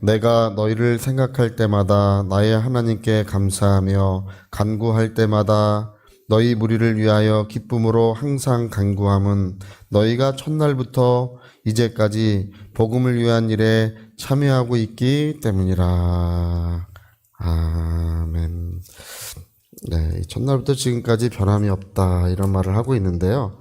내가 너희를 생각할 때마다 나의 하나님께 감사하며 간구할 때마다 너희 무리를 위하여 기쁨으로 항상 간구함은 너희가 첫날부터 이제까지 복음을 위한 일에 참여하고 있기 때문이라. 아멘. 네, 첫날부터 지금까지 변함이 없다 이런 말을 하고 있는데요.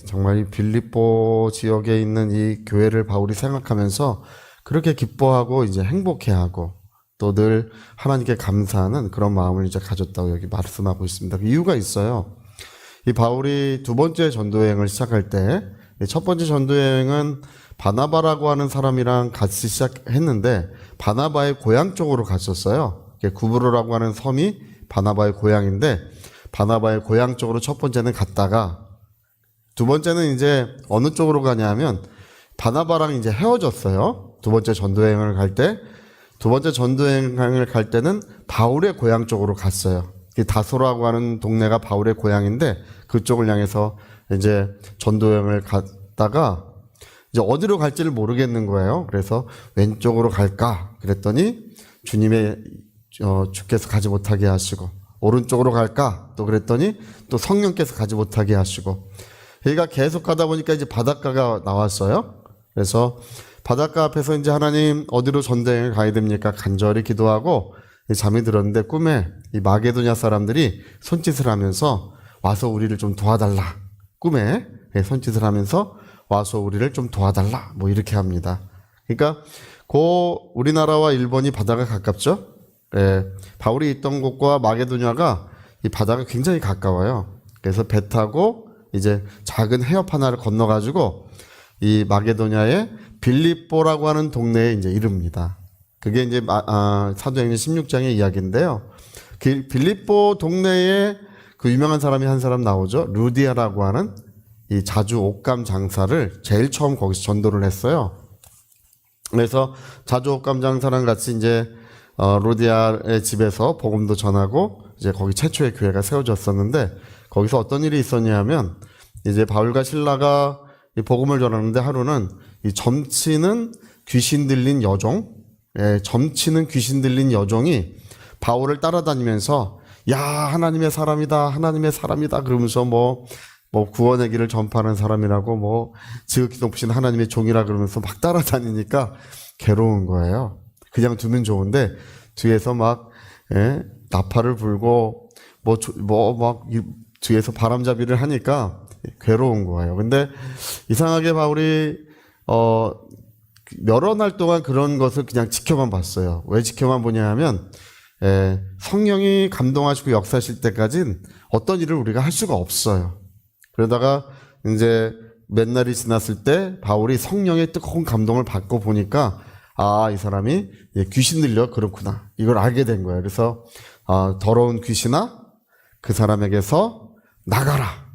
정말 이 빌립보 지역에 있는 이 교회를 바울이 생각하면서 그렇게 기뻐하고 이제 행복해하고 또 늘 하나님께 감사하는 그런 마음을 이제 가졌다고 여기 말씀하고 있습니다. 그 이유가 있어요. 이 바울이 두 번째 전도여행을 시작할 때 첫 번째 전도여행은 바나바라고 하는 사람이랑 같이 시작했는데 바나바의 고향 쪽으로 갔었어요. 구브로라고 하는 섬이 바나바의 고향인데 바나바의 고향 쪽으로 첫 번째는 갔다가 두 번째는 이제 어느 쪽으로 가냐면 바나바랑 이제 헤어졌어요. 두 번째 전도여행을 갈 때는 바울의 고향 쪽으로 갔어요. 다소라고 하는 동네가 바울의 고향인데 그쪽을 향해서 이제 전도여행을 갔다가 이제 어디로 갈지를 모르겠는 거예요. 그래서 왼쪽으로 갈까? 그랬더니 주께서 가지 못하게 하시고 오른쪽으로 갈까? 또 그랬더니 또 성령께서 가지 못하게 하시고 그러니까 계속 가다 보니까 이제 바닷가가 나왔어요. 그래서 바닷가 앞에서 이제 하나님 어디로 전도여행을 가야 됩니까? 간절히 기도하고 잠이 들었는데 꿈에 이 마게도냐 사람들이 손짓을 하면서 와서 우리를 좀 도와달라. 꿈에 손짓을 하면서 와서 우리를 좀 도와달라. 뭐 이렇게 합니다. 그러니까 우리나라와 일본이 바다가 가깝죠? 바울이 있던 곳과 마게도냐가 이 바다가 굉장히 가까워요. 그래서 배 타고 이제 작은 해협 하나를 건너가지고 이 마게도냐의 빌립보라고 하는 동네에 이제 이릅니다. 그게 이제 사도행전 16장의 이야기인데요. 빌립보 동네에 그 유명한 사람이 한 사람 나오죠. 루디아라고 하는 이 자주 옷감 장사를 제일 처음 거기서 전도를 했어요. 그래서 자주 옷감 장사랑 같이 이제 루디아의 집에서 복음도 전하고 이제 거기 최초의 교회가 세워졌었는데 거기서 어떤 일이 있었냐면 이제 바울과 실라가 이 복음을 전하는데 하루는 이 점치는 귀신 들린 여종이 바울을 따라다니면서 야 하나님의 사람이다 그러면서 뭐 구원의 길을 전파하는 사람이라고 뭐 지극히 높으신 하나님의 종이라 그러면서 막 따라다니니까 괴로운 거예요. 그냥 두면 좋은데 뒤에서 막 나팔을 불고 막 뒤에서 바람잡이를 하니까 괴로운 거예요. 근데 이상하게 바울이 여러 날 동안 그런 것을 그냥 지켜만 봤어요. 왜 지켜만 보냐 하면 성령이 감동하시고 역사하실 때까지는 어떤 일을 우리가 할 수가 없어요. 그러다가 이제 몇 날이 지났을 때 바울이 성령의 뜨거운 감동을 받고 보니까 이 사람이 귀신 들려 그렇구나. 이걸 알게 된 거예요. 그래서 더러운 귀신아 그 사람에게서 나가라.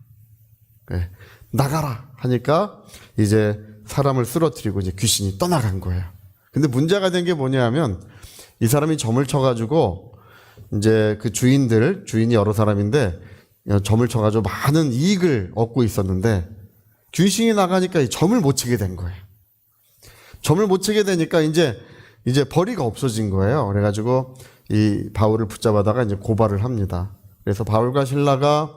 나가라 하니까 이제 사람을 쓰러뜨리고 이제 귀신이 떠나간 거예요. 근데 문제가 된 게 뭐냐 하면 이 사람이 점을 쳐가지고 이제 그 주인이 여러 사람인데 점을 쳐가지고 많은 이익을 얻고 있었는데 귀신이 나가니까 이 점을 못 치게 된 거예요. 점을 못 치게 되니까 이제 벌이가 없어진 거예요. 그래가지고 이 바울을 붙잡아다가 이제 고발을 합니다. 그래서 바울과 실라가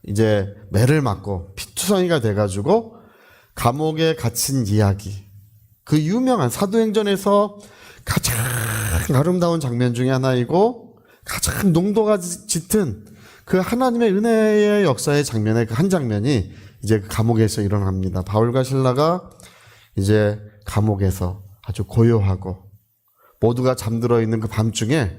이제 매를 맞고 피투성이가 돼가지고 감옥에 갇힌 이야기. 그 유명한 사도행전에서 가장 아름다운 장면 중에 하나이고 가장 농도가 짙은 그 하나님의 은혜의 역사의 장면의 그 한 장면이 이제 그 감옥에서 일어납니다. 바울과 실라가 이제 감옥에서 아주 고요하고 모두가 잠들어 있는 그 밤중에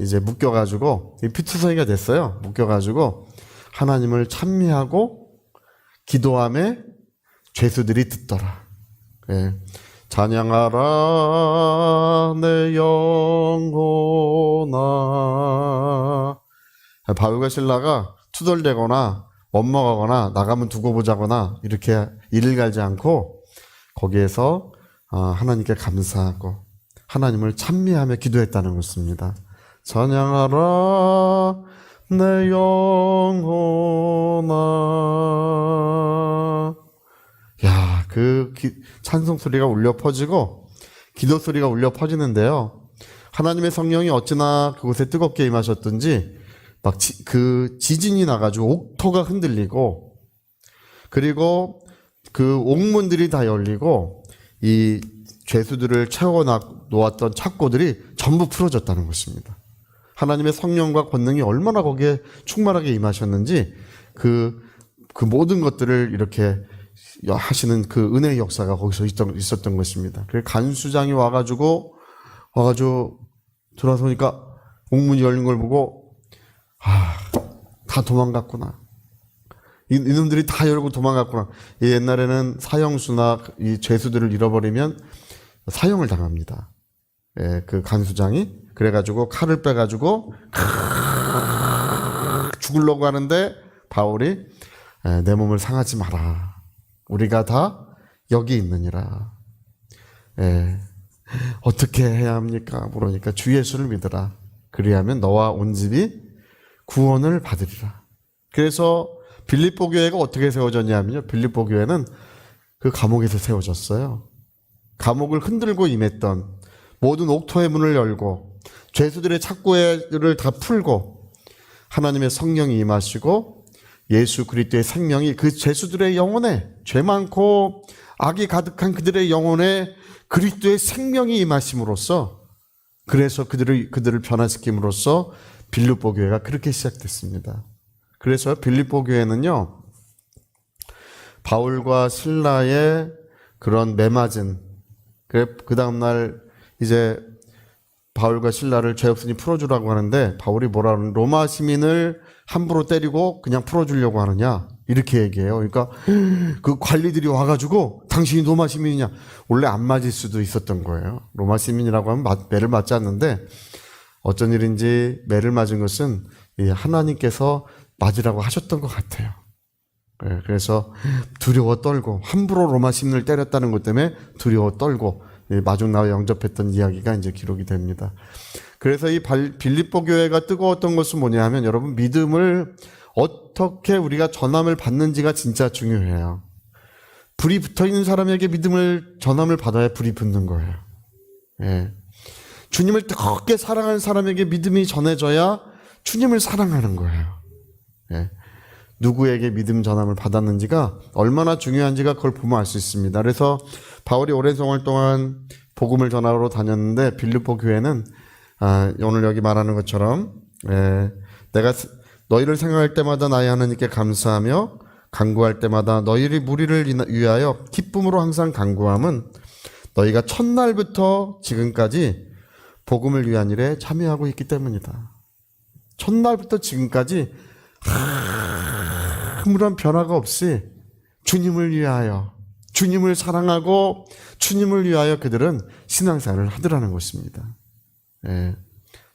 이제 묶여가지고 피투성이가 됐어요. 묶여가지고 하나님을 찬미하고 기도함에 죄수들이 듣더라. 찬양하라 내 영혼아. 바울과 실라가 투덜대거나 엿먹거나 나가면 두고 보자거나 이렇게 이를 갈지 않고 거기에서 하나님께 감사하고 하나님을 찬미하며 기도했다는 것입니다. 찬양하라 내 영혼아. 야, 그 찬송 소리가 울려 퍼지고 기도 소리가 울려 퍼지는데요. 하나님의 성령이 어찌나 그곳에 뜨겁게 임하셨던지 막 그 지진이 나가지고 옥토가 흔들리고, 그리고 그 옥문들이 다 열리고 이 죄수들을 채워 놓았던 창고들이 전부 풀어졌다는 것입니다. 하나님의 성령과 권능이 얼마나 거기에 충만하게 임하셨는지 그 모든 것들을 이렇게 하시는 그 은혜의 역사가 거기서 있었던 것입니다. 그래서 간수장이 와가지고 들어서니까 옥문이 열린 걸 보고 다 도망갔구나. 이놈들이 다 열고 도망갔구나. 옛날에는 사형수나 이 죄수들을 잃어버리면 사형을 당합니다. 예, 그 간수장이 그래가지고 칼을 빼가지고 죽으려고 하는데 바울이 내 몸을 상하지 마라. 우리가 다 여기 있느니라. 예, 어떻게 해야 합니까? 물으니까 주 예수를 믿으라. 그리하면 너와 온 집이 구원을 받으리라. 그래서 빌립보 교회가 어떻게 세워졌냐면요. 빌립보 교회는 그 감옥에서 세워졌어요. 감옥을 흔들고 임했던 모든 옥토의 문을 열고 죄수들의 착고를 다 풀고 하나님의 성령이 임하시고 예수 그리스도의 생명이 그 죄수들의 영혼에, 죄 많고 악이 가득한 그들의 영혼에 그리스도의 생명이 임하심으로써, 그래서 그들을 변화시킴으로써 빌립보 교회가 그렇게 시작됐습니다. 그래서 빌립보 교회는요, 바울과 실라의 그런 매맞은, 그 다음날 이제 바울과 실라를 죄 없으니 풀어주라고 하는데 바울이 뭐라 하는, 로마 시민을 함부로 때리고 그냥 풀어주려고 하느냐, 이렇게 얘기해요. 그러니까 그 관리들이 와가지고 당신이 로마 시민이냐, 원래 안 맞을 수도 있었던 거예요. 로마 시민이라고 하면 매를 맞지 않는데 어쩐 일인지 매를 맞은 것은 하나님께서 맞으라고 하셨던 것 같아요. 그래서 두려워 떨고, 함부로 로마 시민을 때렸다는 것 때문에 두려워 떨고 마중 나와 영접했던 이야기가 이제 기록이 됩니다. 그래서 이 빌립보 교회가 뜨거웠던 것은 뭐냐 하면, 여러분, 믿음을 어떻게 우리가 전함을 받는지가 진짜 중요해요. 불이 붙어 있는 사람에게 전함을 받아야 불이 붙는 거예요. 예. 주님을 뜨겁게 사랑하는 사람에게 믿음이 전해져야 주님을 사랑하는 거예요. 예. 누구에게 믿음 전함을 받았는지가 얼마나 중요한지가 그걸 보면 알 수 있습니다. 그래서 바울이 오랜 생활 동안 복음을 전하러 다녔는데 빌립보 교회는 오늘 여기 말하는 것처럼 내가 너희를 생각할 때마다 나의 하나님께 감사하며 간구할 때마다 너희의 무리를 위하여 기쁨으로 항상 간구함은 너희가 첫날부터 지금까지 복음을 위한 일에 참여하고 있기 때문이다. 첫날부터 지금까지 아무런 변화가 없이 주님을 위하여, 주님을 사랑하고 주님을 위하여 그들은 신앙생활을 하더라는 것입니다. 예,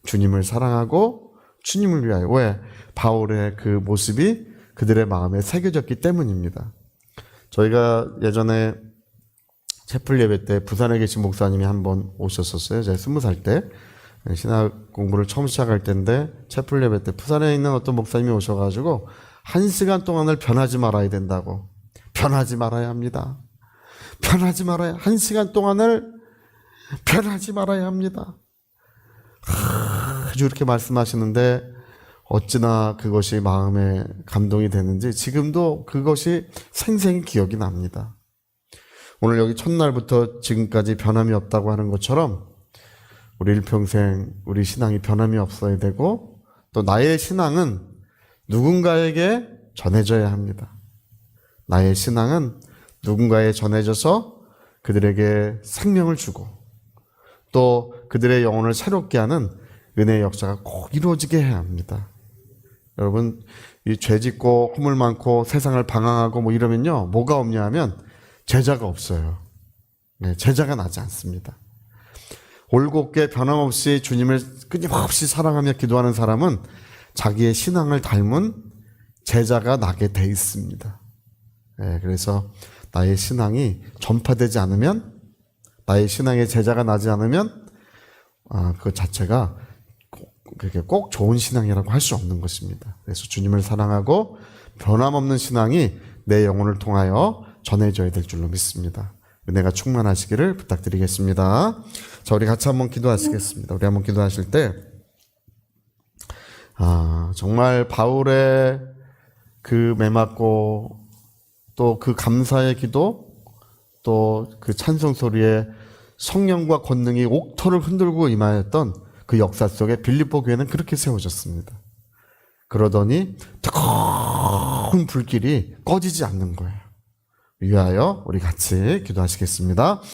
주님을 사랑하고 주님을 위하여. 왜? 바울의 그 모습이 그들의 마음에 새겨졌기 때문입니다. 저희가 예전에 채플 예배 때 부산에 계신 목사님이 한번 오셨었어요. 제가 20살 때 신학 공부를 처음 시작할 때인데, 채플 예배 때 부산에 있는 어떤 목사님이 오셔가지고 1시간 동안을 변하지 말아야 된다고. 변하지 말아야 합니다. 변하지 말아야, 1시간 동안을 변하지 말아야 합니다. 아주 이렇게 말씀하시는데 어찌나 그것이 마음에 감동이 되는지 지금도 그것이 생생히 기억이 납니다. 오늘 여기 첫날부터 지금까지 변함이 없다고 하는 것처럼 우리 일평생 우리 신앙이 변함이 없어야 되고, 또 나의 신앙은 누군가에게 전해져야 합니다. 나의 신앙은 누군가에 전해져서 그들에게 생명을 주고 또 그들의 영혼을 새롭게 하는 은혜의 역사가 꼭 이루어지게 해야 합니다. 여러분, 이 죄짓고 허물 많고 세상을 방황하고 뭐 이러면요, 뭐가 없냐 하면 제자가 없어요. 네, 제자가 나지 않습니다. 올곧게 변함없이 주님을 끊임없이 사랑하며 기도하는 사람은 자기의 신앙을 닮은 제자가 나게 돼 있습니다. 네, 그래서 나의 신앙이 전파되지 않으면, 나의 신앙의 제자가 나지 않으면 그 자체가 그렇게 꼭 좋은 신앙이라고 할 수 없는 것입니다. 그래서 주님을 사랑하고 변함없는 신앙이 내 영혼을 통하여 전해져야 될 줄로 믿습니다. 은혜가 충만하시기를 부탁드리겠습니다. 자, 우리 같이 한번 기도하시겠습니다. 우리 한번 기도하실 때, 정말 바울의 그 매맞고 또 그 감사의 기도, 또 그 찬송 소리에 성령과 권능이 옥토를 흔들고 임하였던 그 역사 속에 빌립보 교회는 그렇게 세워졌습니다. 그러더니 뜨거운 불길이 꺼지지 않는 거예요. 위하여 우리 같이 기도하시겠습니다.